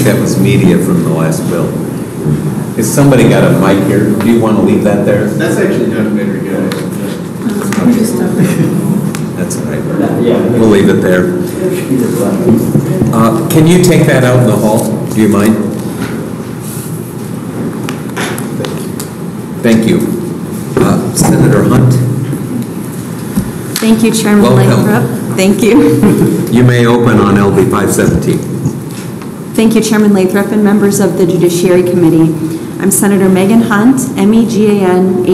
That was media from the last bill. Has somebody got a mic here? Do you want to leave that there? That's actually done better, guys. That's all right. We'll leave it there. Can you take that out in the hall? Do you mind? Thank you. Senator Hunt. Thank you, Chairman Lathrop. Thank you. You may open on LB517. Thank you, Chairman Lathrop and members of the Judiciary Committee. I'm Senator Megan Hunt, MEGANHUNT,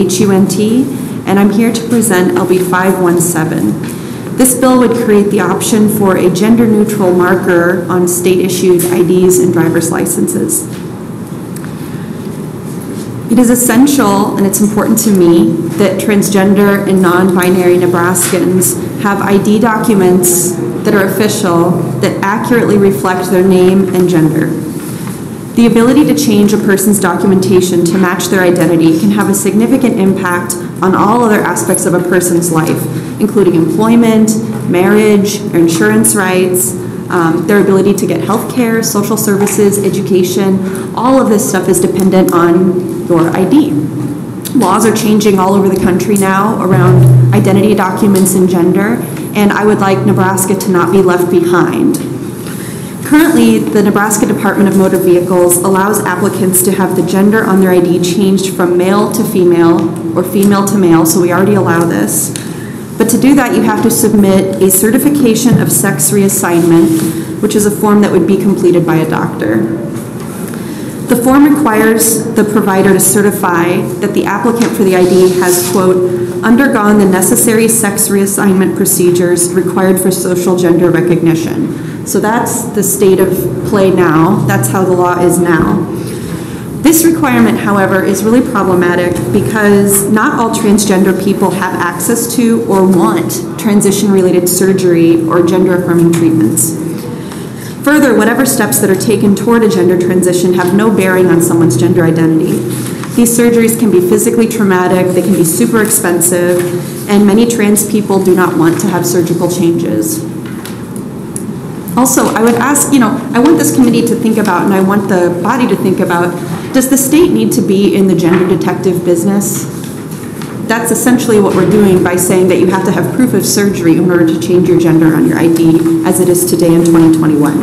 and I'm here to present LB517. This bill would create the option for a gender-neutral marker on state-issued IDs and driver's licenses. It is essential, and it's important to me, that transgender and non-binary Nebraskans have ID documents that are official, that accurately reflect their name and gender. The ability to change a person's documentation to match their identity can have a significant impact on all other aspects of a person's life, including employment, marriage, insurance rights, their ability to get health care, social services, education. All of this stuff is dependent on your ID. Laws are changing all over the country now around identity documents and gender, and I would like Nebraska to not be left behind. Currently, the Nebraska Department of Motor Vehicles allows applicants to have the gender on their ID changed from male to female or female to male, so we already allow this. But to do that, you have to submit a certification of sex reassignment, which is a form that would be completed by a doctor. The form requires the provider to certify that the applicant for the ID has, quote, undergone the necessary sex reassignment procedures required for social gender recognition. So that's the state of play now. That's how the law is now. This requirement, however, is really problematic because not all transgender people have access to or want transition-related surgery or gender-affirming treatments. Further, whatever steps that are taken toward a gender transition have no bearing on someone's gender identity. These surgeries can be physically traumatic, they can be super expensive, and many trans people do not want to have surgical changes. Also, I would ask, I want this committee to think about, and I want the body to think about, does the state need to be in the gender detective business? That's essentially what we're doing by saying that you have to have proof of surgery in order to change your gender on your ID, as it is today in 2021.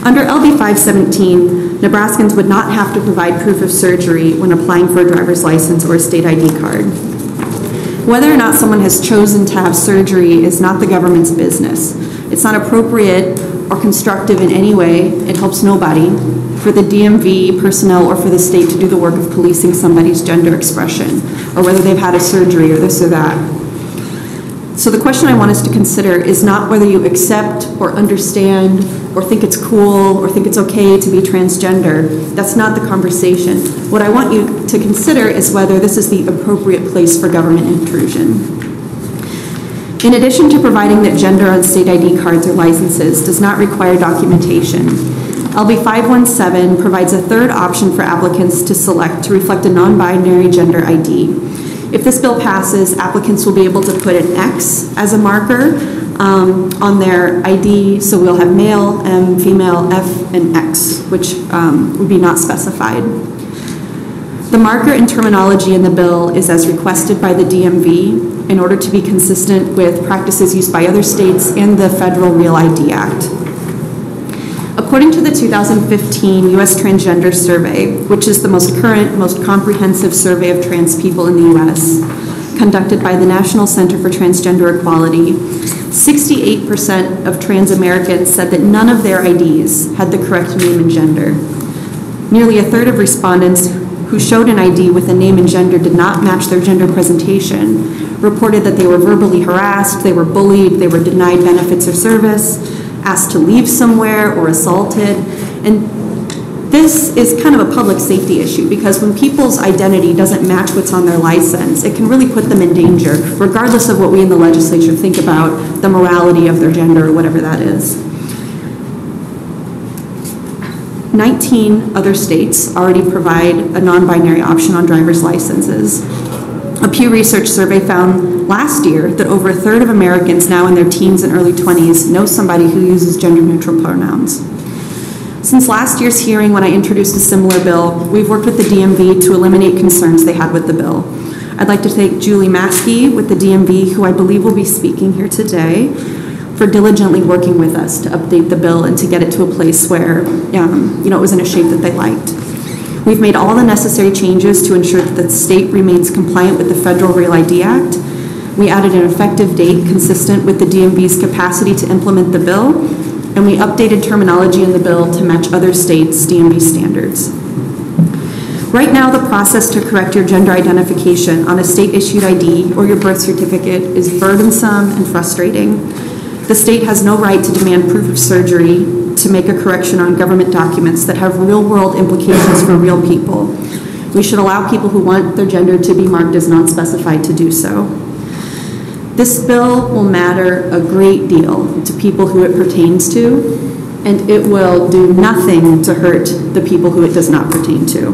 Under LB517, Nebraskans would not have to provide proof of surgery when applying for a driver's license or a state ID card. Whether or not someone has chosen to have surgery is not the government's business. It's not appropriate or constructive in any way. It helps nobody, for the DMV personnel or for the state to do the work of policing somebody's gender expression, or whether they've had a surgery or this or that. So the question I want us to consider is not whether you accept or understand or think it's cool or think it's okay to be transgender. That's not the conversation. What I want you to consider is whether this is the appropriate place for government intrusion. In addition to providing that gender on state ID cards or licenses does not require documentation, LB517 provides a third option for applicants to select to reflect a non-binary gender ID. If this bill passes, applicants will be able to put an X as a marker on their ID, so we'll have male, M, female, F, and X, which would be not specified. The marker and terminology in the bill is as requested by the DMV in order to be consistent with practices used by other states and the Federal Real ID Act. According to the 2015 U.S. Transgender Survey, which is the most current, most comprehensive survey of trans people in the U.S., conducted by the National Center for Transgender Equality, 68% of trans Americans said that none of their IDs had the correct name and gender. Nearly a third of respondents who showed an ID with a name and gender did not match their gender presentation reported that they were verbally harassed, they were bullied, they were denied benefits or service, asked to leave somewhere, or assaulted. And this is kind of a public safety issue because when people's identity doesn't match what's on their license, it can really put them in danger, regardless of what we in the legislature think about the morality of their gender or whatever that is. 19 other states already provide a non-binary option on driver's licenses. A Pew Research survey found last year that over a third of Americans now in their teens and early 20s know somebody who uses gender-neutral pronouns. Since last year's hearing when I introduced a similar bill, we've worked with the DMV to eliminate concerns they had with the bill. I'd like to thank Julie Maskey with the DMV, who I believe will be speaking here today, for diligently working with us to update the bill and to get it to a place where it was in a shape that they liked. We've made all the necessary changes to ensure that the state remains compliant with the Federal Real ID Act. We added an effective date consistent with the DMV's capacity to implement the bill, and we updated terminology in the bill to match other states' DMV standards. Right now, the process to correct your gender identification on a state-issued ID or your birth certificate is burdensome and frustrating. The state has no right to demand proof of surgery to make a correction on government documents that have real-world implications for real people. We should allow people who want their gender to be marked as non-specified to do so. This bill will matter a great deal to people who it pertains to, and it will do nothing to hurt the people who it does not pertain to.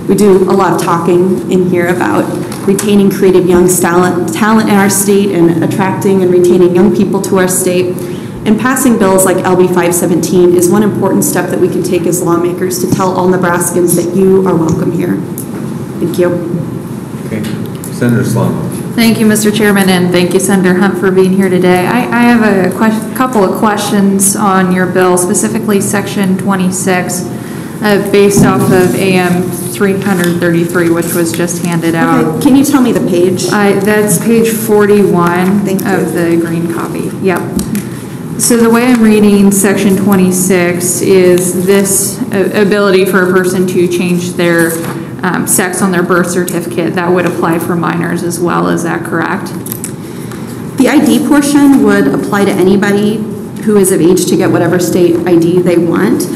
We do a lot of talking in here about retaining creative young talent in our state and attracting and retaining young people to our state. And passing bills like LB517 is one important step that we can take as lawmakers to tell all Nebraskans that you are welcome here. Thank you. Okay. Senator Sloan. Thank you, Mr. Chairman, and thank you, Senator Hunt, for being here today. I have a couple of questions on your bill, specifically Section 26, based off of AM 333, which was just handed out. Okay. Can you tell me the page? That's page 41 of the green copy. Yep. So the way I'm reading Section 26 is this ability for a person to change their sex on their birth certificate. That would apply for minors as well. Is that correct? The ID portion would apply to anybody who is of age to get whatever state ID they want.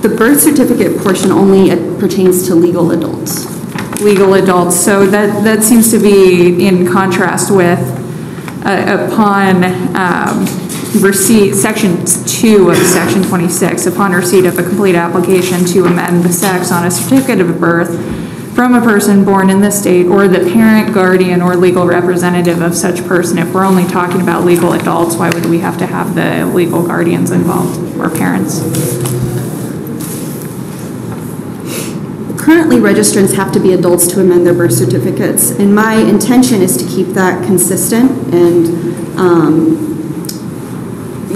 The birth certificate portion only pertains to legal adults. Legal adults. So that seems to be in contrast with upon receipt, Section 2 of Section 26, upon receipt of a complete application to amend the sex on a certificate of birth from a person born in the state or the parent, guardian, or legal representative of such person. If we're only talking about legal adults, why would we have to have the legal guardians involved or parents? Currently, registrants have to be adults to amend their birth certificates, and my intention is to keep that consistent. And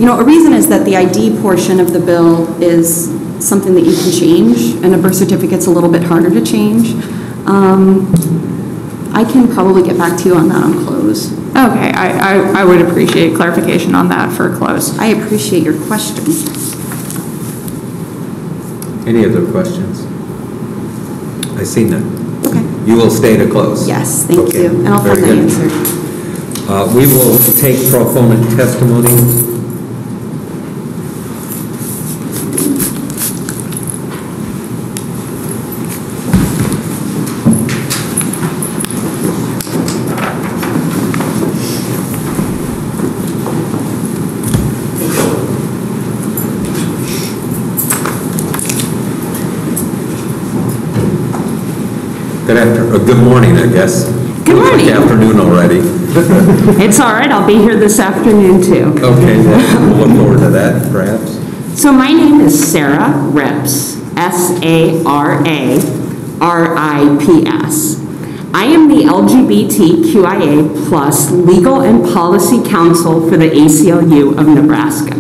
a reason is that the ID portion of the bill is something that you can change, and a birth certificate's a little bit harder to change. I can probably get back to you on that on close. Okay, I would appreciate clarification on that for close. I appreciate your question. Any other questions? I see none. Okay. You will stay to close? Yes, thank you. And I'll Very find the good. answer. We will take proponent testimony. Good morning, I guess. Good morning. It's like afternoon already. It's all right. I'll be here this afternoon, too. Okay, we'll look forward to that, perhaps. So my name is Sarah Rips, S-A-R-A-R-I-P-S. I am the LGBTQIA+ Legal and Policy Counsel for the ACLU of Nebraska.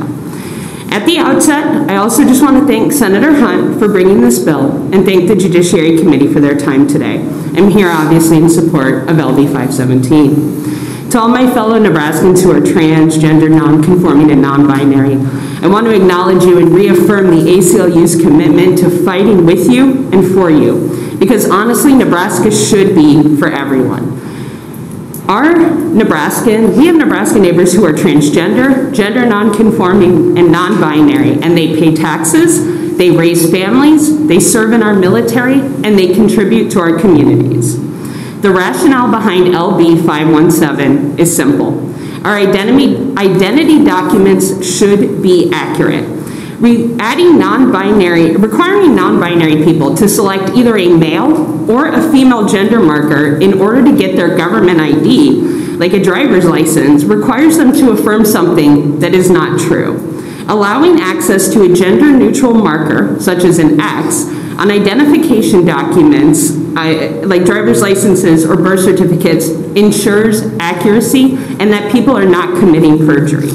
At the outset, I also just want to thank Senator Hunt for bringing this bill and thank the Judiciary Committee for their time today. I'm here obviously in support of LB517. To all my fellow Nebraskans who are transgender, non-conforming, and non-binary, I want to acknowledge you and reaffirm the ACLU's commitment to fighting with you and for you, because honestly, Nebraska should be for everyone. We have Nebraska neighbors who are transgender, gender non-conforming, and non-binary, and they pay taxes, they raise families, they serve in our military, and they contribute to our communities. The rationale behind LB517 is simple. Our identity documents should be accurate. requiring non-binary people to select either a male or a female gender marker in order to get their government ID, like a driver's license, requires them to affirm something that is not true. Allowing access to a gender-neutral marker, such as an X, on identification documents, like driver's licenses or birth certificates, ensures accuracy and that people are not committing perjury.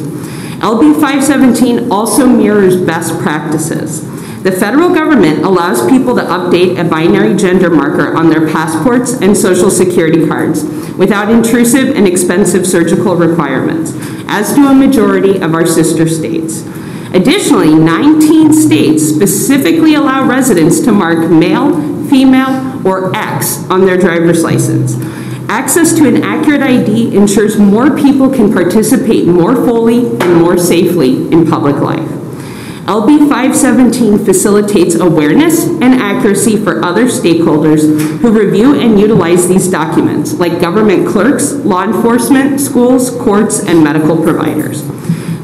LB517 also mirrors best practices. The federal government allows people to update a binary gender marker on their passports and social security cards without intrusive and expensive surgical requirements, as do a majority of our sister states. Additionally, 19 states specifically allow residents to mark male, female, or X on their driver's license. Access to an accurate ID ensures more people can participate more fully and more safely in public life. LB517 facilitates awareness and accuracy for other stakeholders who review and utilize these documents, like government clerks, law enforcement, schools, courts, and medical providers.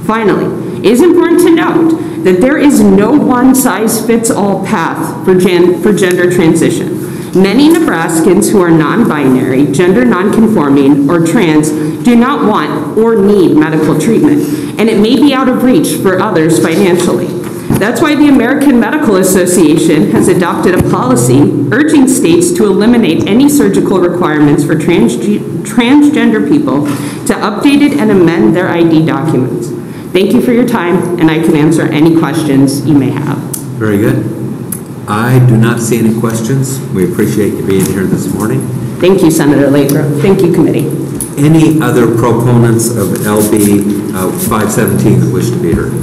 Finally, it is important to note that there is no one-size-fits-all path for gender transition. Many Nebraskans who are non-binary, gender non-conforming, or trans do not want or need medical treatment, and it may be out of reach for others financially. That's why the American Medical Association has adopted a policy urging states to eliminate any surgical requirements for transgender people to update it and amend their ID documents. Thank you for your time, and I can answer any questions you may have. Very good. I do not see any questions. We appreciate you being here this morning. Thank you, Senator Lathrop. Thank you, committee. Any other proponents of LB 517 that wish to be heard?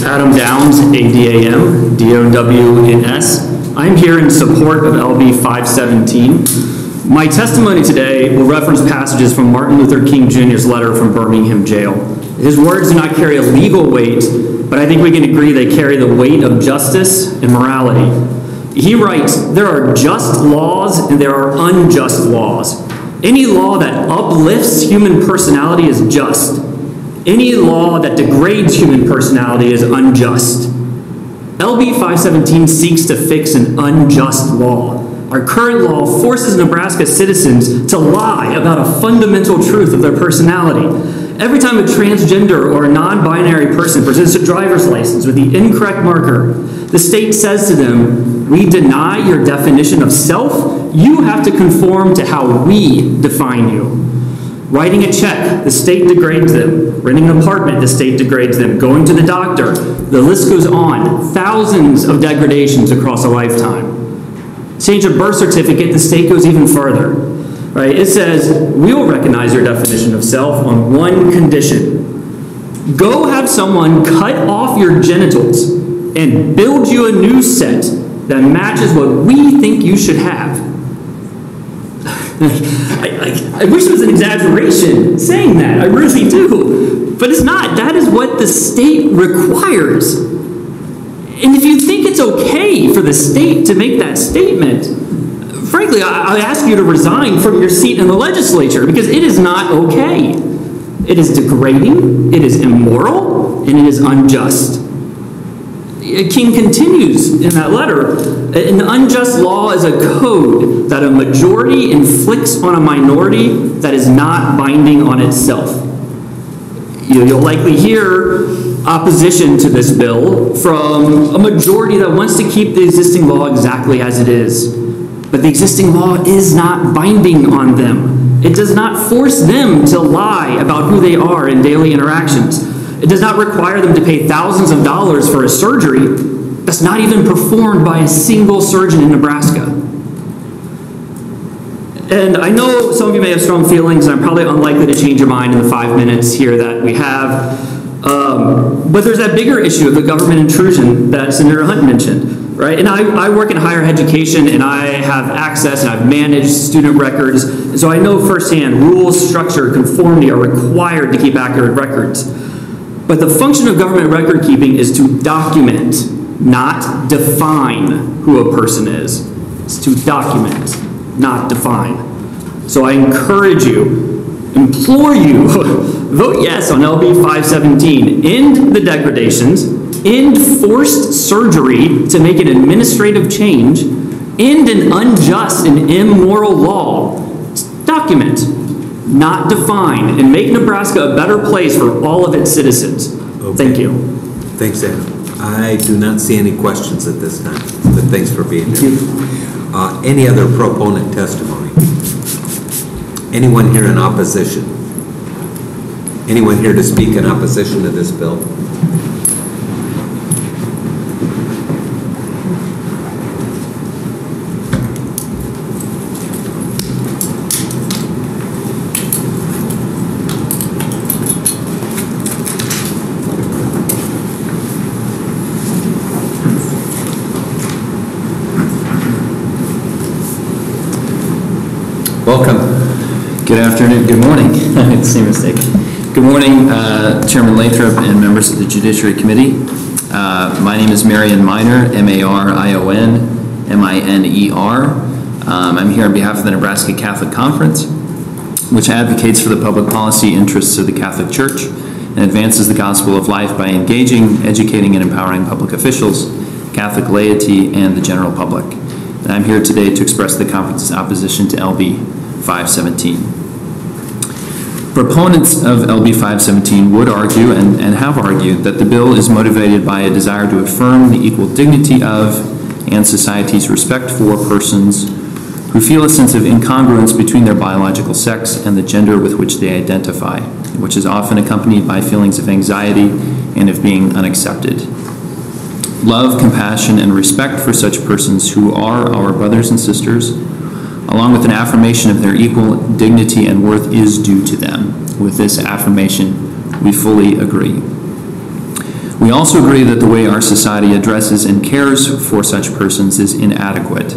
Adam Downs, ADAM, DOWNS. I'm here in support of LB 517. My testimony today will reference passages from Martin Luther King Jr.'s letter from Birmingham jail. His words do not carry a legal weight, but I think we can agree they carry the weight of justice and morality. He writes, "There are just laws and there are unjust laws. Any law that uplifts human personality is just. Any law that degrades human personality is unjust." LB 517 seeks to fix an unjust law. Our current law forces Nebraska citizens to lie about a fundamental truth of their personality. Every time a transgender or a non-binary person presents a driver's license with the incorrect marker, the state says to them, "We deny your definition of self. You have to conform to how we define you." Writing a check, the state degrades them. Renting an apartment, the state degrades them. Going to the doctor, the list goes on. Thousands of degradations across a lifetime. Change a birth certificate, the state goes even further. Right? It says, "We will recognize your definition of self on one condition. Go have someone cut off your genitals and build you a new set that matches what we think you should have." I wish it was an exaggeration saying that. I really do. But it's not. That is what the state requires. And if you think it's okay for the state to make that statement, frankly, I ask you to resign from your seat in the legislature, because it is not okay. It is degrading, it is immoral, and it is unjust. King continues in that letter, "An unjust law is a code that a majority inflicts on a minority that is not binding on itself." You'll likely hear opposition to this bill from a majority that wants to keep the existing law exactly as it is. But the existing law is not binding on them. It does not force them to lie about who they are in daily interactions. It does not require them to pay thousands of dollars for a surgery that's not even performed by a single surgeon in Nebraska. And I know some of you may have strong feelings, and I'm probably unlikely to change your mind in the 5 minutes here that we have. But there's that bigger issue of the government intrusion that Senator Hunt mentioned, right? And I work in higher education, and I have access, and I've managed student records, and so I know firsthand rules, structure, conformity are required to keep accurate records. But the function of government record keeping is to document, not define who a person is. It's to document. not define. So I encourage you, implore you, vote yes on LB 517. End the degradations, end forced surgery to make an administrative change, end an unjust and immoral law. Document, not define, and make Nebraska a better place for all of its citizens. Okay. Thank you. Thanks, Adam. I do not see any questions at this time, but thanks for being here. Any other proponent testimony? Anyone here in opposition? Anyone here to speak in opposition to this bill? Welcome. Good afternoon, good morning. Same mistake. Good morning, Chairman Lathrop and members of the Judiciary Committee. My name is Marion Miner, M-A-R-I-O-N-M-I-N-E-R. I'm here on behalf of the Nebraska Catholic Conference, which advocates for the public policy interests of the Catholic Church and advances the gospel of life by engaging, educating, and empowering public officials, Catholic laity, and the general public. And I'm here today to express the conference's opposition to LB 517. Proponents of LB 517 would argue, and have argued, that the bill is motivated by a desire to affirm the equal dignity of and society's respect for persons who feel a sense of incongruence between their biological sex and the gender with which they identify, which is often accompanied by feelings of anxiety and of being unaccepted. Love, compassion, and respect for such persons who are our brothers and sisters, along with an affirmation of their equal dignity and worth, is due to them. With this affirmation, we fully agree. We also agree that the way our society addresses and cares for such persons is inadequate.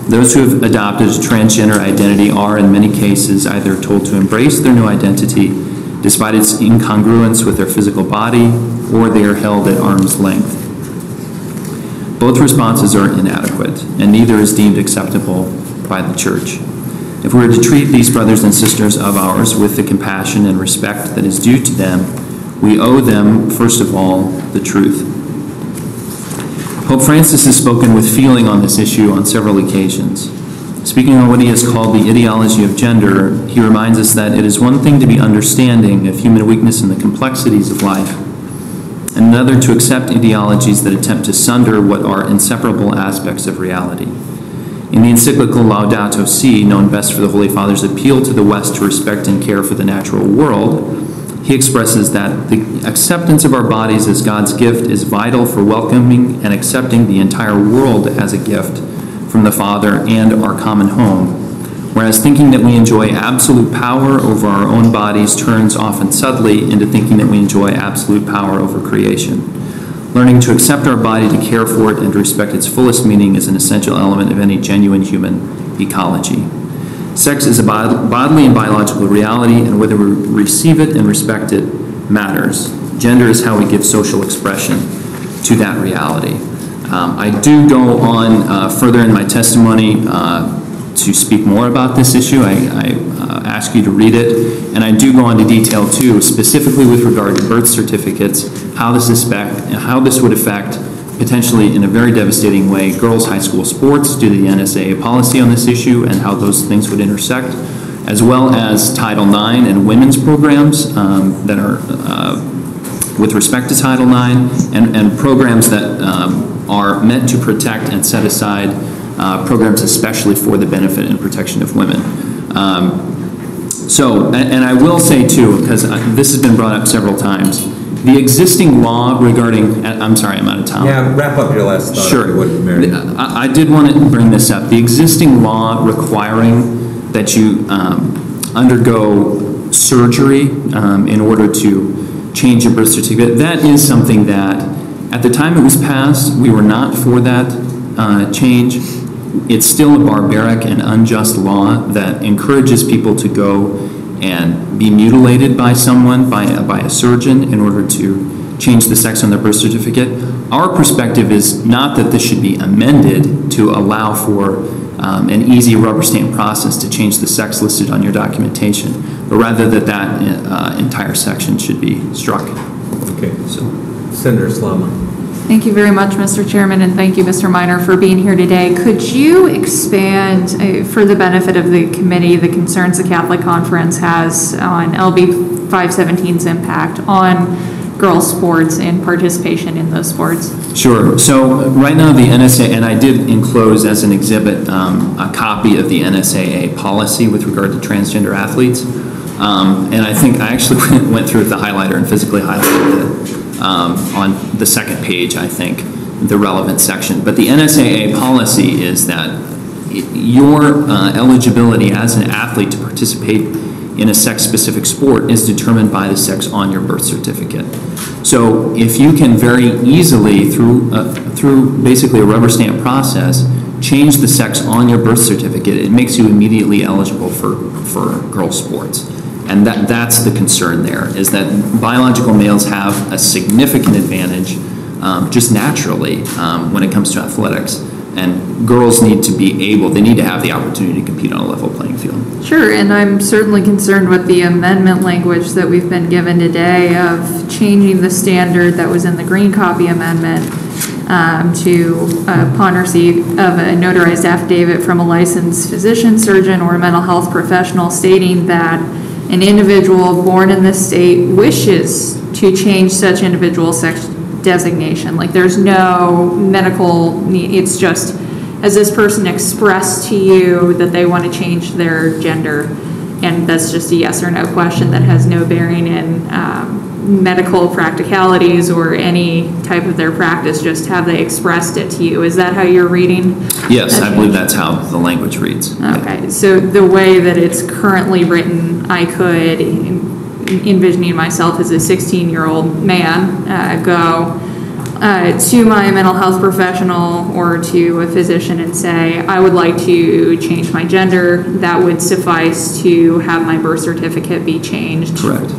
Those who have adopted a transgender identity are, in many cases, either told to embrace their new identity despite its incongruence with their physical body, or they are held at arm's length. Both responses are inadequate, and neither is deemed acceptable by the Church. If we are to treat these brothers and sisters of ours with the compassion and respect that is due to them, we owe them, first of all, the truth. Pope Francis has spoken with feeling on this issue on several occasions. Speaking on what he has called the ideology of gender, he reminds us that it is one thing to be understanding of human weakness and the complexities of life, and another to accept ideologies that attempt to sunder what are inseparable aspects of reality. In the encyclical Laudato Si, known best for the Holy Father's appeal to the West to respect and care for the natural world, he expresses that the acceptance of our bodies as God's gift is vital for welcoming and accepting the entire world as a gift from the Father and our common home, whereas thinking that we enjoy absolute power over our own bodies turns often subtly into thinking that we enjoy absolute power over creation. Learning to accept our body, to care for it, and to respect its fullest meaning is an essential element of any genuine human ecology. Sex is a bodily and biological reality, and whether we receive it and respect it matters. Gender is how we give social expression to that reality. I do go on further in my testimony to speak more about this issue. I ask you to read it, and I do go into detail too, specifically with regard to birth certificates, how this would affect, potentially in a very devastating way, girls' high school sports due to the NSAA policy on this issue, and how those things would intersect, as well as Title IX and women's programs that are with respect to Title IX, and programs that are meant to protect and set aside programs especially for the benefit and protection of women. And I will say too, because this has been brought up several times, the existing law regarding, I'm sorry, I'm out of time. Yeah, wrap up your last thought. Sure. If you would, Mary. I did want to bring this up. The existing law requiring that you undergo surgery in order to change your birth certificate, that is something that, at the time it was passed, we were not for that change. It's still a barbaric and unjust law that encourages people to go and be mutilated by someone, by a surgeon, in order to change the sex on their birth certificate. Our perspective is not that this should be amended to allow for an easy rubber stamp process to change the sex listed on your documentation, but rather that entire section should be struck. Okay. So, Senator Slama. Thank you very much, Mr. Chairman, and thank you, Mr. Minor, for being here today. Could you expand, for the benefit of the committee, the concerns the Catholic Conference has on LB517's impact on girls' sports and participation in those sports? Sure. So right now the NSA, and I did enclose as an exhibit a copy of the NSAA policy with regard to transgender athletes. And I think I actually went through the highlighter and physically highlighted it on the second page, I think, the relevant section. But the NSAA policy is that your eligibility as an athlete to participate in a sex-specific sport is determined by the sex on your birth certificate. So if you can very easily, through basically a rubber stamp process, change the sex on your birth certificate, it makes you immediately eligible for girls' sports. And that's the concern there, is that biological males have a significant advantage just naturally when it comes to athletics. And girls need to have the opportunity to compete on a level playing field. Sure, and I'm certainly concerned with the amendment language that we've been given today of changing the standard that was in the green copy amendment to upon receipt of a notarized affidavit from a licensed physician, surgeon, or mental health professional stating that an individual born in this state wishes to change such individual sex designation. Like, there's no medical need. It's just, has this person expressed to you that they want to change their gender? And that's just a yes or no question that has no bearing in medical practicalities or any type of their practice. Just have they expressed it to you? Is that how you're reading? Yes, I believe that's how the language reads. Okay, so the way that it's currently written, I could, envisioning myself as a 16-year-old man, go to my mental health professional or to a physician and say, I would like to change my gender. That would suffice to have my birth certificate be changed. Correct.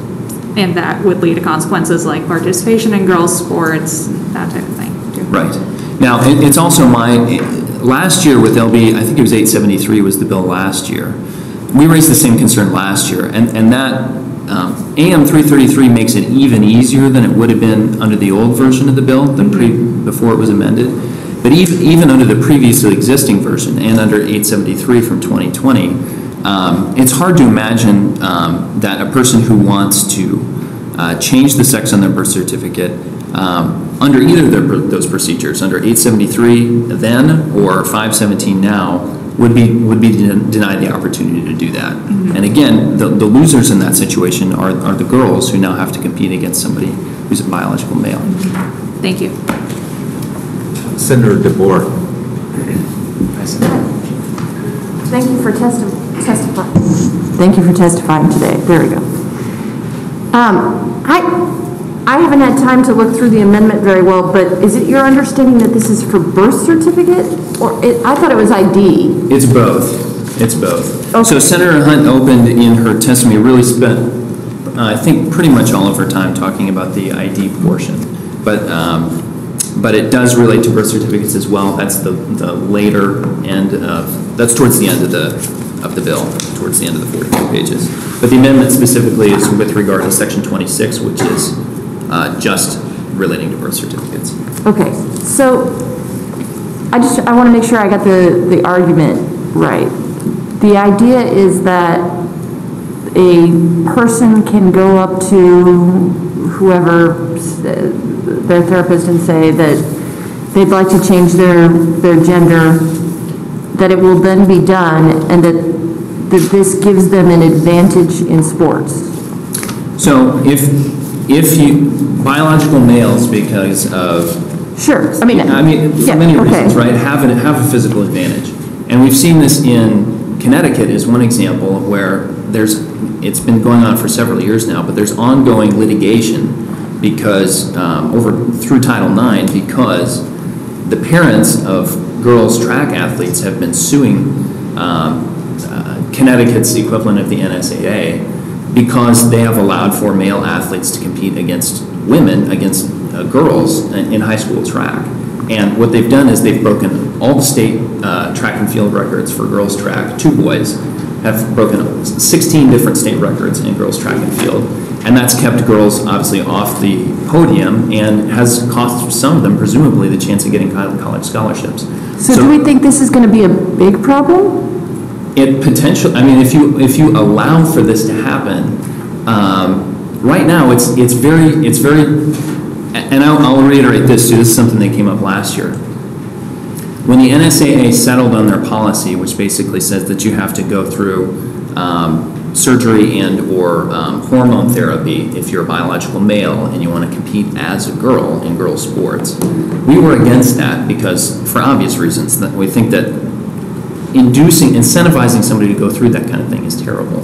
And that would lead to consequences like participation in girls' sports, that type of thing. Right. Now, it's also last year with LB, I think it was 873 was the bill last year. We raised the same concern last year, and that AM 333 makes it even easier than it would have been under the old version of the bill, before it was amended. But even under the previously existing version and under 873 from 2020, it's hard to imagine that a person who wants to change the sex on their birth certificate under either of those procedures, under 873 then or 517 now, would be denied the opportunity to do that. Mm-hmm. And again, the losers in that situation are the girls who now have to compete against somebody who's a biological male. Thank you. Senator DeBoer. Thank you for testifying. Thank you for testifying today. There we go. I haven't had time to look through the amendment very well, but is it your understanding that this is for birth certificate, or I thought it was ID? It's both. It's both. Okay. So Senator Hunt opened in her testimony, really spent, I think, pretty much all of her time talking about the ID portion, but it does relate to birth certificates as well. That's the later end of, that's towards the end of the bill, towards the end of the 42 pages. But the amendment specifically is with regard to section 26, which is just relating to birth certificates. Okay, so I want to make sure I got the argument right. The idea is that a person can go up to whoever, their therapist, and say that they'd like to change their gender, that it will then be done, and that this gives them an advantage in sports. So if biological males, because of sure, for many reasons, right, have a physical advantage, and we've seen this in Connecticut is one example where it's been going on for several years now, but there's ongoing litigation because through Title IX, because the parents of girls track athletes have been suing Connecticut's equivalent of the NSAA because they have allowed for male athletes to compete against women, against girls in high school track. And what they've done is they've broken all the state track and field records for girls track. 2 boys have broken 16 different state records in girls track and field. And that's kept girls obviously off the podium and has cost some of them presumably the chance of getting college scholarships. So do we think this is going to be a big problem? It potentially, I mean, if you allow for this to happen, right now it's very, and I'll reiterate this too. This is something that came up last year. When the NSAA settled on their policy, which basically says that you have to go through surgery and or hormone therapy if you're a biological male and you want to compete as a girl in girls sports, we were against that because, for obvious reasons, that we think that incentivizing somebody to go through that kind of thing is terrible.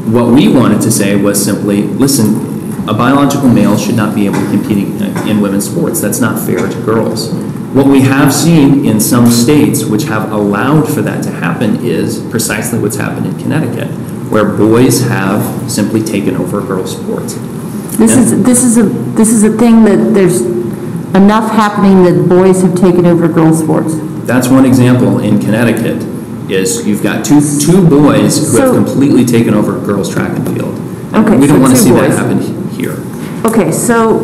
What we wanted to say was simply, listen, a biological male should not be able to compete in women's sports. That's not fair to girls. What we have seen in some states which have allowed for that to happen is precisely what's happened in Connecticut, where boys have simply taken over girls' sports. This is a thing that there's enough happening that boys have taken over girls' sports. That's one example in Connecticut. Is you've got two boys who have completely taken over girls' track and field. Okay, we don't want to see boys. that happen here. Okay, so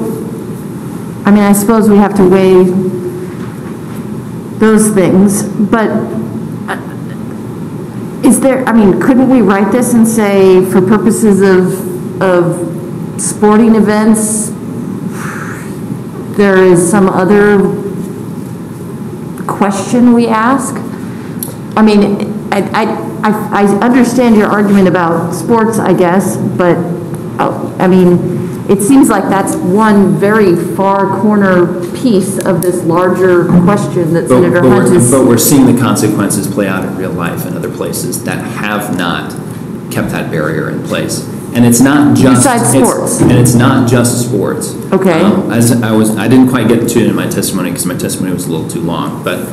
I mean, I suppose we have to weigh those things, but is there, I mean, couldn't we write this and say, for purposes of sporting events, there is some other question we ask? I mean, I understand your argument about sports, I guess, but I mean, it seems like that's one very far corner piece of this larger question that Senator Hunt is... But we're seeing the consequences play out in real life in other places that have not kept that barrier in place. And it's not just... Besides sports. And it's not just sports. Okay. I didn't quite get to it in my testimony because my testimony was a little too long, but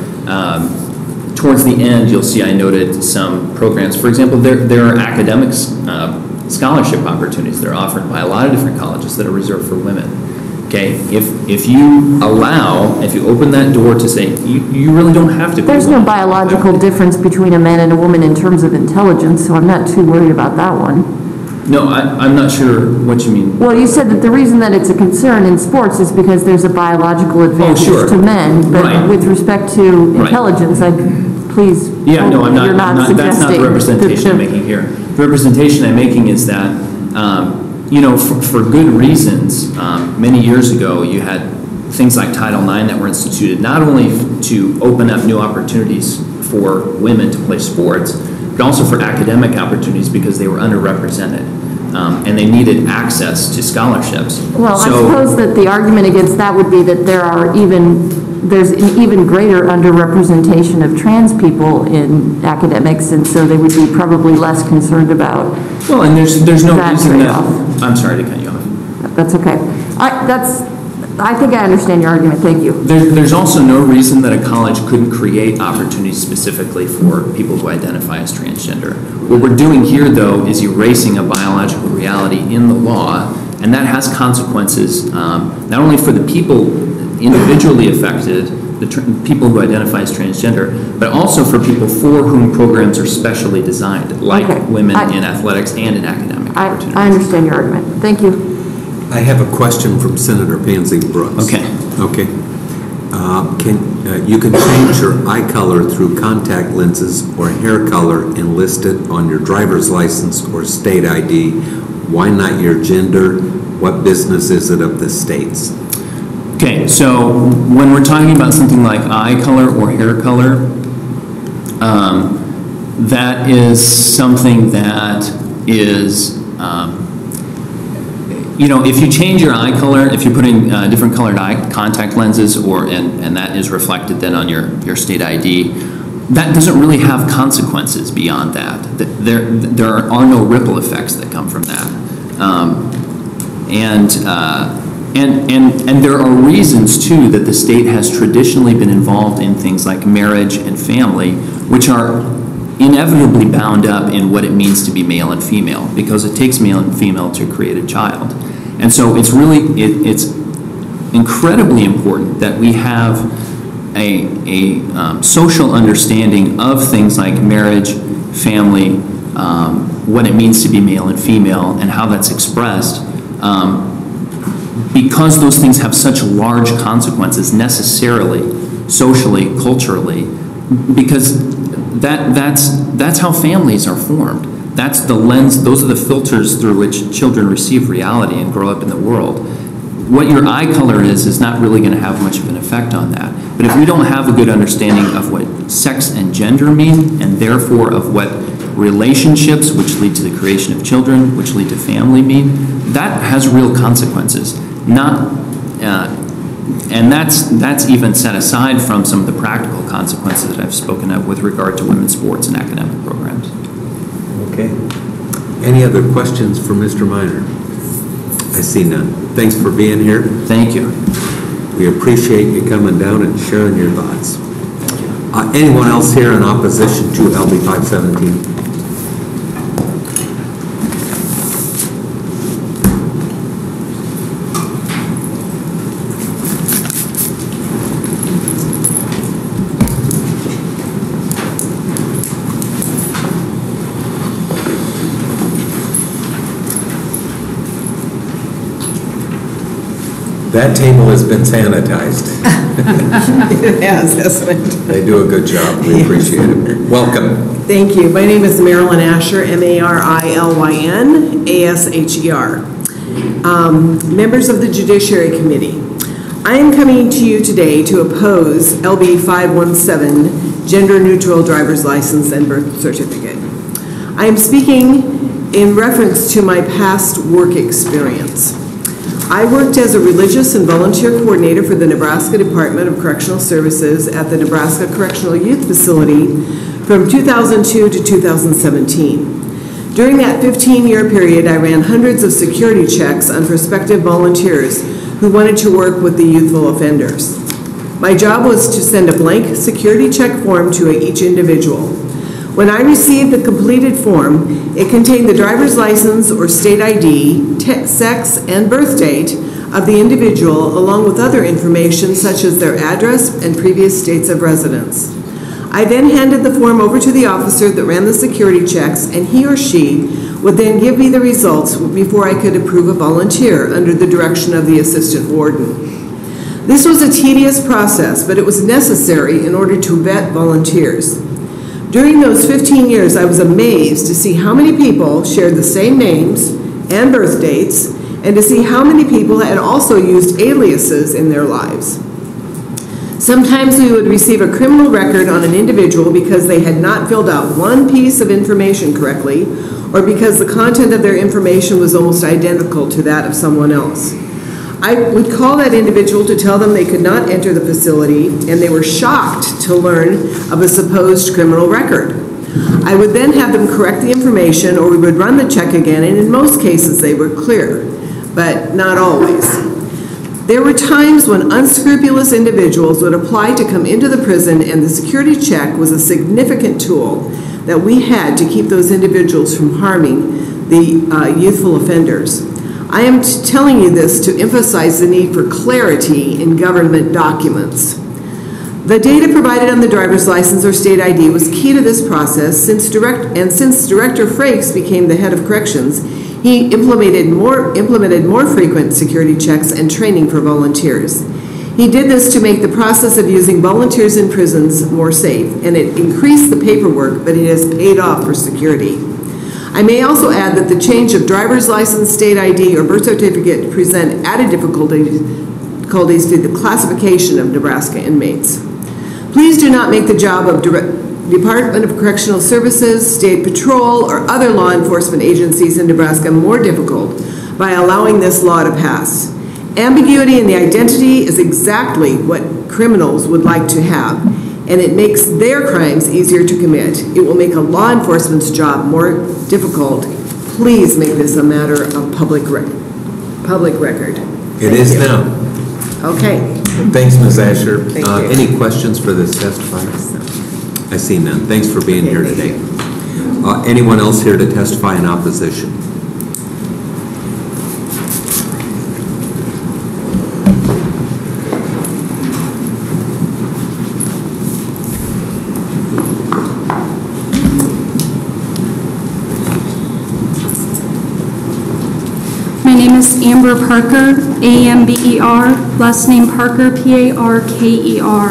towards the end, you'll see I noted some programs. For example, there are academics scholarship opportunities that are offered by a lot of different colleges that are reserved for women. Okay, if you open that door to say you really don't have to. There's no biological difference between a man and a woman in terms of intelligence, so I'm not too worried about that one. No, I'm not sure what you mean. Well, you said that the reason that it's a concern in sports is because there's a biological advantage to men, but with respect to intelligence, please. Yeah, no, I'm not. That's not the representation I'm that making here. The representation I'm making is that, for good reasons, many years ago, you had things like Title IX that were instituted not only to open up new opportunities for women to play sports, but also for academic opportunities because they were underrepresented and they needed access to scholarships. Well, I suppose that the argument against that would be that there's an even greater underrepresentation of trans people in academics, and so they would be probably less concerned about. Well, and there's no reason trade-off. I'm sorry to cut you off. That's okay. I think I understand your argument. Thank you. There's also no reason that a college couldn't create opportunities specifically for people who identify as transgender. What we're doing here, though, is erasing a biological reality in the law, and that has consequences not only for the people individually affected, the people who identify as transgender, but also for people for whom programs are specially designed, like women in athletics and in academic opportunities. I understand your argument. Thank you. I have a question from Senator Pansy Brooks. Okay. Okay. You can change your eye color through contact lenses or hair color and list it on your driver's license or state ID. Why not your gender? What business is it of the state's? Okay, so when we're talking about something like eye color or hair color, that is something that is, if you change your eye color, if you're putting different colored eye contact lenses, and that is reflected then on your state ID, that doesn't really have consequences beyond that. There are no ripple effects that come from that, and there are reasons too that the state has traditionally been involved in things like marriage and family, which are inevitably bound up in what it means to be male and female, because it takes male and female to create a child. And so it's really, incredibly important that we have a social understanding of things like marriage, family, what it means to be male and female, and how that's expressed, because those things have such large consequences necessarily, socially, culturally, because that's how families are formed. That's the lens, those are the filters through which children receive reality and grow up in the world. What your eye color is not really going to have much of an effect on that. But if we don't have a good understanding of what sex and gender mean, and therefore of what relationships, which lead to the creation of children, which lead to family mean, that has real consequences. And that's even set aside from some of the practical consequences that I've spoken of with regard to women's sports and academic programs. Okay. Any other questions for Mr. Minor? I see none. Thanks for being here. Thank you. We appreciate you coming down and sharing your thoughts. Anyone else here in opposition to LB517? That table has been sanitized. It has, hasn't it? They do a good job. We appreciate it. Welcome. Thank you. My name is Marilyn Asher, Marilyn Asher. Members of the Judiciary Committee, I am coming to you today to oppose LB517, gender-neutral driver's license and birth certificate. I am speaking in reference to my past work experience. I worked as a religious and volunteer coordinator for the Nebraska Department of Correctional Services at the Nebraska Correctional Youth Facility from 2002 to 2017. During that 15-year period, I ran hundreds of security checks on prospective volunteers who wanted to work with the youthful offenders. My job was to send a blank security check form to each individual. When I received the completed form, it contained the driver's license or state ID, sex, and birth date of the individual, along with other information such as their address and previous states of residence. I then handed the form over to the officer that ran the security checks, and he or she would then give me the results before I could approve a volunteer under the direction of the assistant warden. This was a tedious process, but it was necessary in order to vet volunteers. During those 15 years, I was amazed to see how many people shared the same names and birth dates, and to see how many people had also used aliases in their lives. Sometimes we would receive a criminal record on an individual because they had not filled out one piece of information correctly, or because the content of their information was almost identical to that of someone else. I would call that individual to tell them they could not enter the facility, and they were shocked to learn of a supposed criminal record. I would then have them correct the information, or we would run the check again, and in most cases they were clear, but not always. There were times when unscrupulous individuals would apply to come into the prison, and the security check was a significant tool that we had to keep those individuals from harming the youthful offenders. I am telling you this to emphasize the need for clarity in government documents. The data provided on the driver's license or state ID was key to this process. Since Director Frakes became the head of corrections, he implemented more frequent security checks and training for volunteers. He did this to make the process of using volunteers in prisons more safe, and it increased the paperwork, but it has paid off for security. I may also add that the change of driver's license, state ID, or birth certificate present added difficulties to the classification of Nebraska inmates. Please do not make the job of Department of Correctional Services, State Patrol, or other law enforcement agencies in Nebraska more difficult by allowing this law to pass. Ambiguity in the identity is exactly what criminals would like to have, and it makes their crimes easier to commit. It will make a law enforcement's job more difficult. Please make this a matter of public record. It is now. Okay. Thanks, Ms. Asher. Thank you. Any questions for this testifier? I see none. Thanks for being here today. Anyone else here to testify in opposition? Amber Parker, A-M-B-E-R, last name Parker, P-A-R-K-E-R.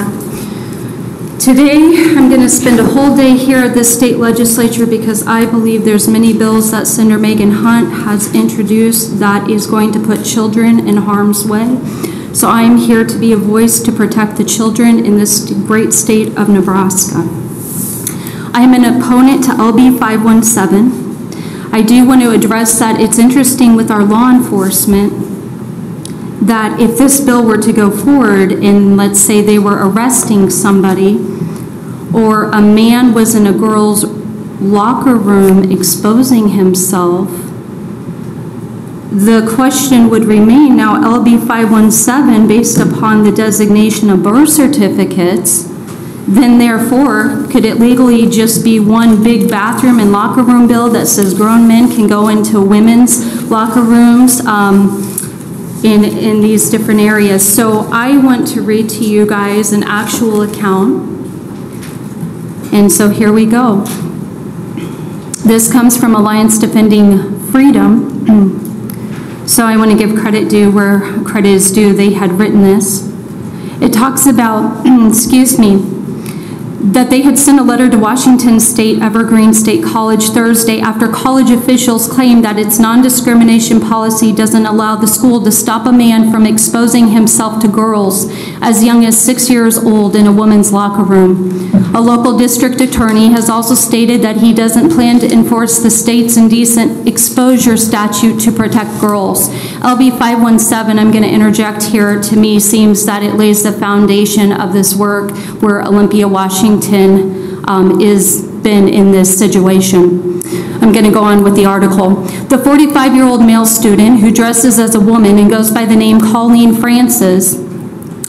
Today, I'm going to spend a whole day here at the state legislature because I believe there's many bills that Senator Megan Hunt has introduced that is going to put children in harm's way. So I am here to be a voice to protect the children in this great state of Nebraska. I am an opponent to LB517. I do want to address that it's interesting with our law enforcement that if this bill were to go forward and let's say they were arresting somebody or a man was in a girl's locker room exposing himself, the question would remain now LB517 based upon the designation of birth certificates, then therefore could it legally just be one big bathroom and locker room bill that says grown men can go into women's locker rooms in these different areas. So I want to read to you guys an actual account. And so here we go. This comes from Alliance Defending Freedom. So I want to give credit due where credit is due. They had written this. It talks about, excuse me, that they had sent a letter to Washington State Evergreen State College Thursday after college officials claimed that its non-discrimination policy doesn't allow the school to stop a man from exposing himself to girls as young as 6 years old in a woman's locker room. A local district attorney has also stated that he doesn't plan to enforce the state's indecent exposure statute to protect girls. LB517, I'm going to interject here, to me seems that it lays the foundation of this work where Olympia, Washington is been in this situation. I'm going to go on with the article. The 45-year-old male student who dresses as a woman and goes by the name Colleen Francis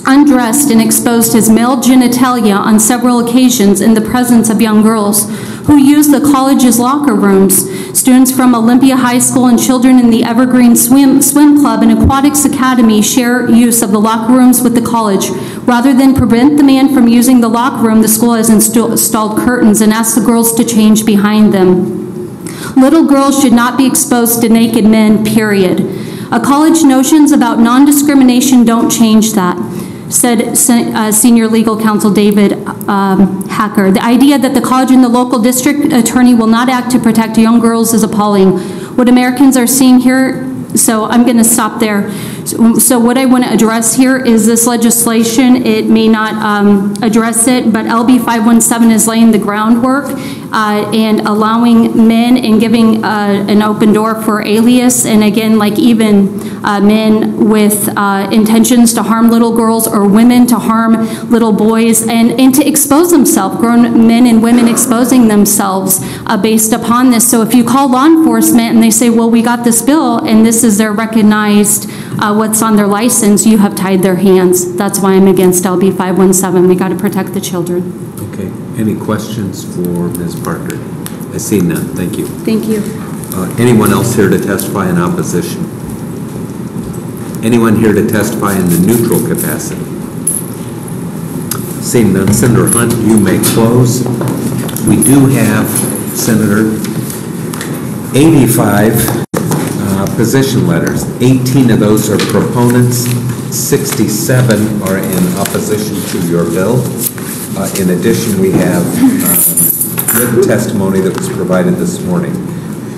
undressed and exposed his male genitalia on several occasions in the presence of young girls who use the college's locker rooms. Students from Olympia High School and children in the Evergreen Swim Club and Aquatics Academy share use of the locker rooms with the college. Rather than prevent the man from using the locker room, the school has installed curtains and asked the girls to change behind them. Little girls should not be exposed to naked men, period. A college notions about non-discrimination don't change that, said Senior Legal Counsel David Hacker. The idea that the college and the local district attorney will not act to protect young girls is appalling. What Americans are seeing here, so I'm going to stop there. So what I want to address here is this legislation. It may not address it, but LB517 is laying the groundwork and allowing men and giving an open door for alias, and again, like even men with intentions to harm little girls or women to harm little boys and to expose themselves, grown men and women exposing themselves based upon this. So if you call law enforcement and they say, well, we got this bill and this is their recognized what's on their license, you have tied their hands. That's why I'm against LB517. We got to protect the children. Okay. Any questions for Ms. Parker? I see none. Thank you. Thank you. Anyone else here to testify in opposition? Anyone here to testify in the neutral capacity? Seeing none, Senator Hunt, you may close. We do have, Senator, 85 position letters. 18 of those are proponents. 67 are in opposition to your bill. In addition, we have written testimony that was provided this morning.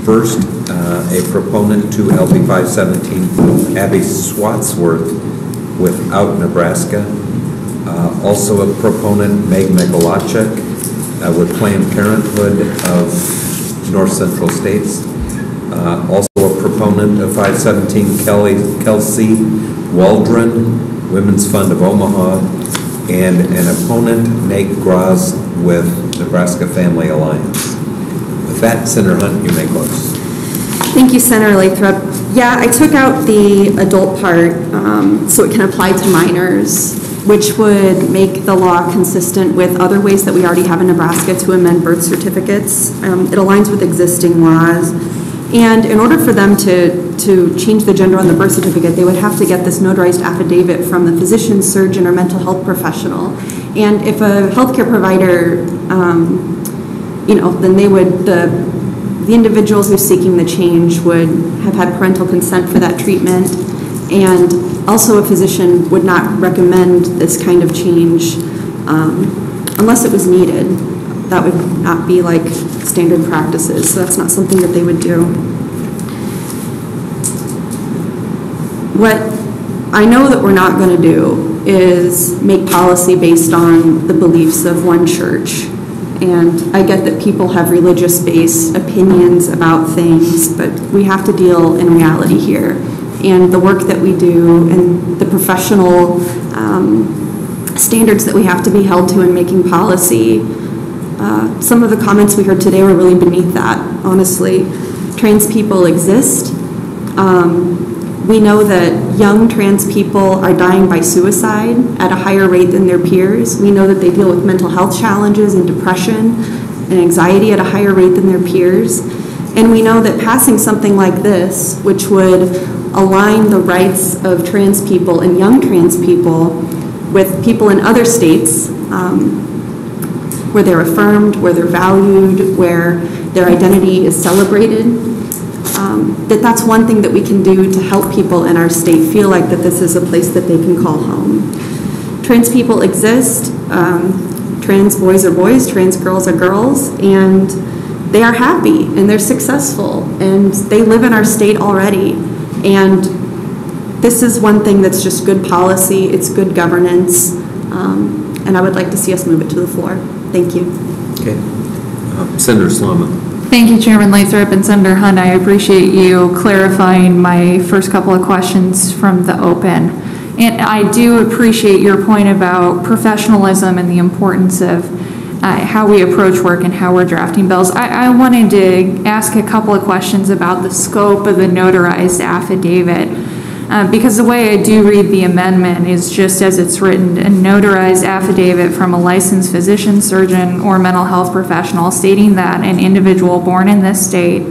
First, a proponent to LB517, Abby Swatsworth without Nebraska. Also a proponent, Meg Mikulachek with Planned Parenthood of North Central States. Also a proponent of 517, Kelsey Waldron, Women's Fund of Omaha, and an opponent, Nate Graz with Nebraska Family Alliance. With that, Senator Hunt, you may close. Thank you, Senator Lathrop. Yeah, I took out the adult part so it can apply to minors, which would make the law consistent with other ways that we already have in Nebraska to amend birth certificates. It aligns with existing laws. And in order for them to change the gender on the birth certificate, they would have to get this notarized affidavit from the physician, surgeon, or mental health professional. And if a healthcare provider, then they would, the individuals who are seeking the change would have had parental consent for that treatment. And also a physician would not recommend this kind of change unless it was needed. That would not be like standard practices, so that's not something that they would do. What I know that we're not going to do is make policy based on the beliefs of one church. And I get that people have religious-based opinions about things, but we have to deal in reality here. And the work that we do and the professional standards that we have to be held to in making policy, some of the comments we heard today were really beneath that, honestly. Trans people exist. We know that young trans people are dying by suicide at a higher rate than their peers. We know that they deal with mental health challenges and depression and anxiety at a higher rate than their peers. And we know that passing something like this, which would align the rights of trans people and young trans people with people in other states where they're affirmed, where they're valued, where their identity is celebrated, that's one thing that we can do to help people in our state feel like that this is a place that they can call home. Trans people exist. Trans boys are boys, trans girls are girls, and they are happy and they're successful and they live in our state already. And this is one thing that's just good policy, it's good governance, and I would like to see us move it to the floor. Thank you. Okay. Senator Slama. Thank you, Chairman Lathrop and Senator Hunt. I appreciate you clarifying my first couple of questions from the open. And I do appreciate your point about professionalism and the importance of how we approach work and how we're drafting bills. I wanted to ask a couple of questions about the scope of the notarized affidavit. Because the way I do read the amendment is just as it's written, a notarized affidavit from a licensed physician, surgeon, or mental health professional stating that an individual born in this state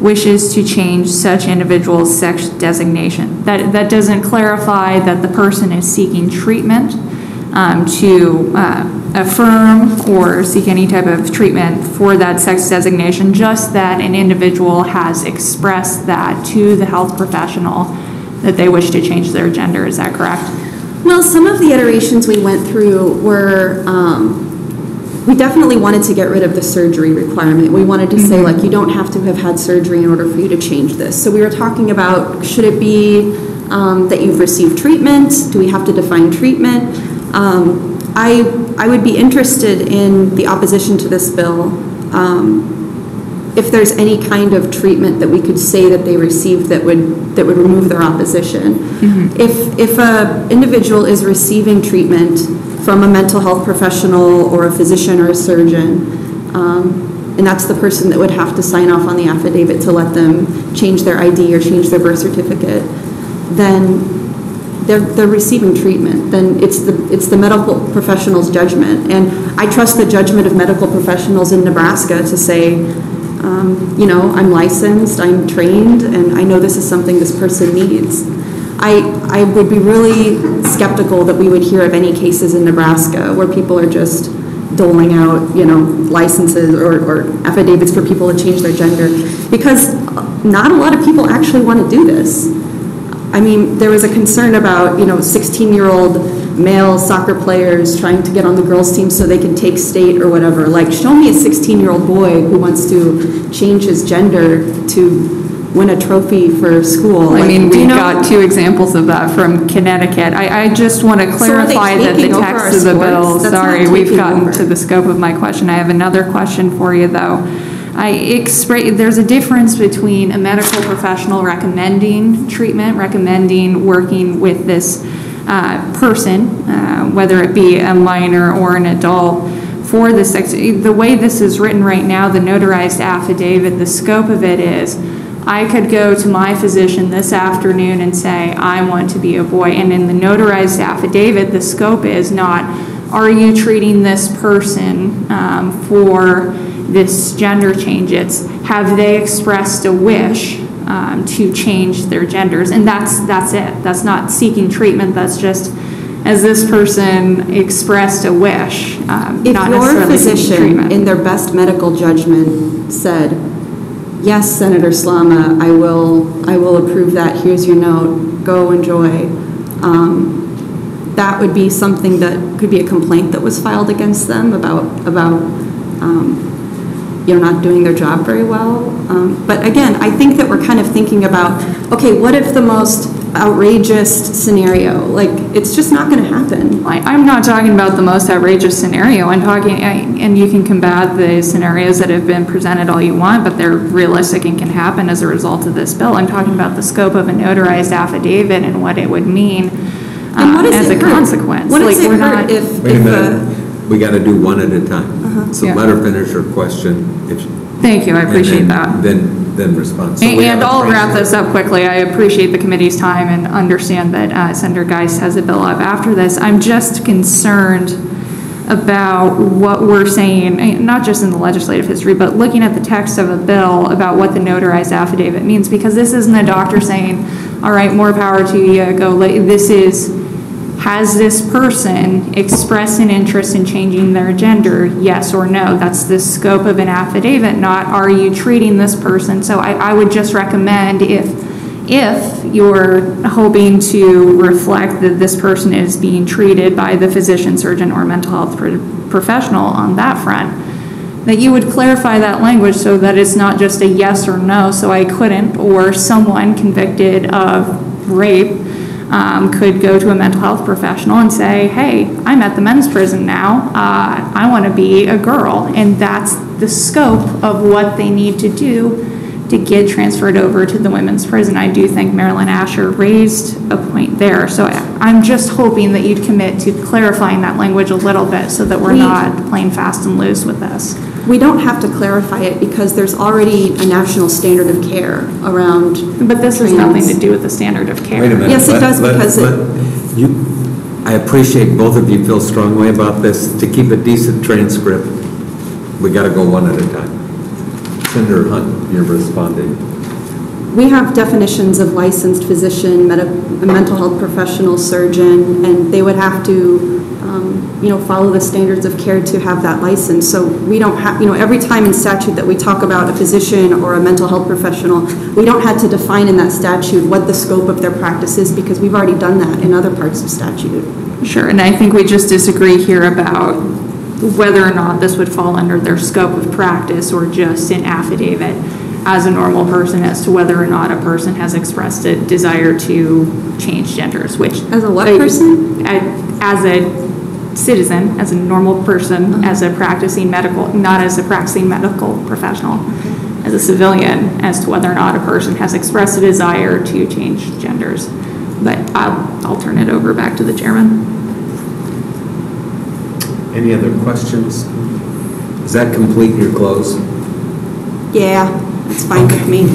wishes to change such individual's sex designation. That doesn't clarify that the person is seeking treatment to affirm or seek any type of treatment for that sex designation, just that an individual has expressed that to the health professional that they wish to change their gender. Is that correct? Well, some of the iterations we went through were, we definitely wanted to get rid of the surgery requirement. We wanted to say, like, you don't have to have had surgery in order for you to change this. So we were talking about, should it be that you've received treatment? Do we have to define treatment? I would be interested in the opposition to this bill if there's any kind of treatment that we could say that they received that would remove their opposition. If an individual is receiving treatment from a mental health professional or a physician or a surgeon, and that's the person that would have to sign off on the affidavit to let them change their ID or change their birth certificate, then they're receiving treatment. Then it's the medical professional's judgment, and I trust the judgment of medical professionals in Nebraska to say, you know, I'm licensed, I'm trained, and I know this is something this person needs. I would be really skeptical that we would hear of any cases in Nebraska where people are just doling out, you know, licenses or affidavits for people to change their gender, because not a lot of people actually want to do this. I mean, there was a concern about, you know, 16-year-old male soccer players trying to get on the girls' team so they can take state or whatever. Like, show me a 16-year-old boy who wants to change his gender to win a trophy for school. I mean, we've got two examples of that from Connecticut. I just want to clarify that the text of the bill, sorry, we've gotten to the scope of my question. I have another question for you, though. There's a difference between a medical professional recommending treatment, recommending working with this person, whether it be a minor or an adult, for the sex. The way this is written right now, the notarized affidavit, the scope of it is, I could go to my physician this afternoon and say, I want to be a boy. And in the notarized affidavit, the scope is not, are you treating this person for this gender change? It's, have they expressed a wish to change their genders? And that's it. That's not seeking treatment. That's just, has this person expressed a wish? If your physician, in their best medical judgment, said, yes, Senator Slama, I will approve that, here's your note, go enjoy, that would be something that could be a complaint that was filed against them about not doing their job very well. But again, I think that we're kind of thinking about, okay, what if the most outrageous scenario, like, it's just not going to happen. I'm not talking about the most outrageous scenario. I'm talking, and you can combat the scenarios that have been presented all you want, but they're realistic and can happen as a result of this bill. I'm talking about the scope of a notarized affidavit and what it would mean as a consequence. What does it hurt if... Wait a minute. We got to do one at a time. So let her finish her question. Thank you, I appreciate that. Then respond. And I'll wrap this up quickly. I appreciate the committee's time and understand that Senator Geist has a bill up after this. I'm just concerned about what we're saying, not just in the legislative history, but looking at the text of a bill about what the notarized affidavit means, because this isn't a doctor saying, all right, more power to you, go. This is, has this person expressed an interest in changing their gender, yes or no? That's the scope of an affidavit, not are you treating this person. So I would just recommend, if you're hoping to reflect that this person is being treated by the physician, surgeon, or mental health professional on that front, that you would clarify that language so that it's not just a yes or no, so I couldn't, or someone convicted of rape could go to a mental health professional and say, hey, I'm at the men's prison now, I want to be a girl, and that's the scope of what they need to do to get transferred over to the women's prison. I do think Marilyn Asher raised a point there, so I'm just hoping that you'd commit to clarifying that language a little bit so that we're not playing fast and loose with this. We don't have to clarify it because there's already a national standard of care around. But this has nothing to do with the standard of care. Wait a minute. Yes, it does, because I appreciate both of you feel strongly about this. To keep a decent transcript, we got to go one at a time. Senator Hunt, you're responding. We have definitions of licensed physician, a mental health professional, surgeon, and they would have to follow the standards of care to have that license. So we don't have, every time in statute that we talk about a physician or a mental health professional, we don't have to define in that statute what the scope of their practice is because we've already done that in other parts of statute. Sure, and I think we just disagree here about whether or not this would fall under their scope of practice or just an affidavit as a normal person as to whether or not a person has expressed a desire to change genders, which... As a what person? As a citizen, as a normal person, as a practicing medical, not as a practicing medical professional, as a civilian, as to whether or not a person has expressed a desire to change genders. But I'll turn it over back to the chairman. Any other questions? Does that complete your close? Yeah, that's fine with me.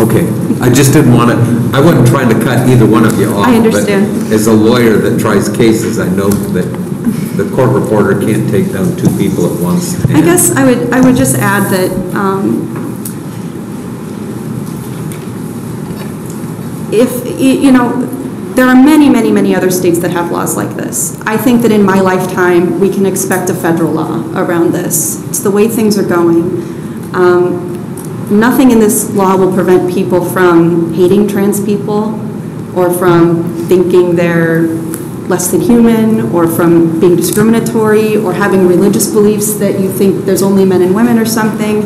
Okay. I just didn't want to, I wasn't trying to cut either one of you off. I understand. But as a lawyer that tries cases, I know that the court reporter can't take down two people at once. I guess I would just add that there are many other states that have laws like this. I think that in my lifetime we can expect a federal law around this. It's the way things are going. Nothing in this law will prevent people from hating trans people or from thinking they're less than human or from being discriminatory or having religious beliefs that you think there's only men and women or something.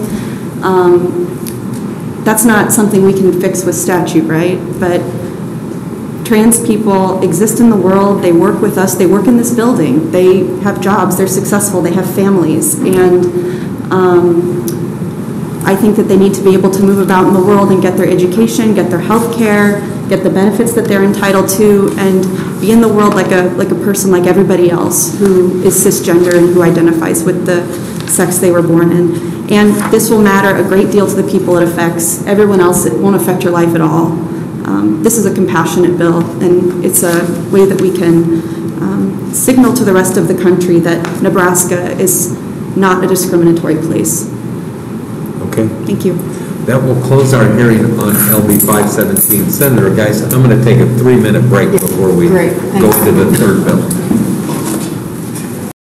That's not something we can fix with statute, right? But trans people exist in the world, they work with us, they work in this building, they have jobs, they're successful, they have families, and I think that they need to be able to move about in the world and get their education, get their health care, get the benefits that they're entitled to, and be in the world like a person like everybody else who is cisgender and who identifies with the sex they were born in. And this will matter a great deal to the people it affects. Everyone else, it won't affect your life at all. This is a compassionate bill, and it's a way that we can signal to the rest of the country that Nebraska is not a discriminatory place. Okay. Thank you. That will close our hearing on LB517. Senator Geist, I'm going to take a 3-minute break before we go to the third bill.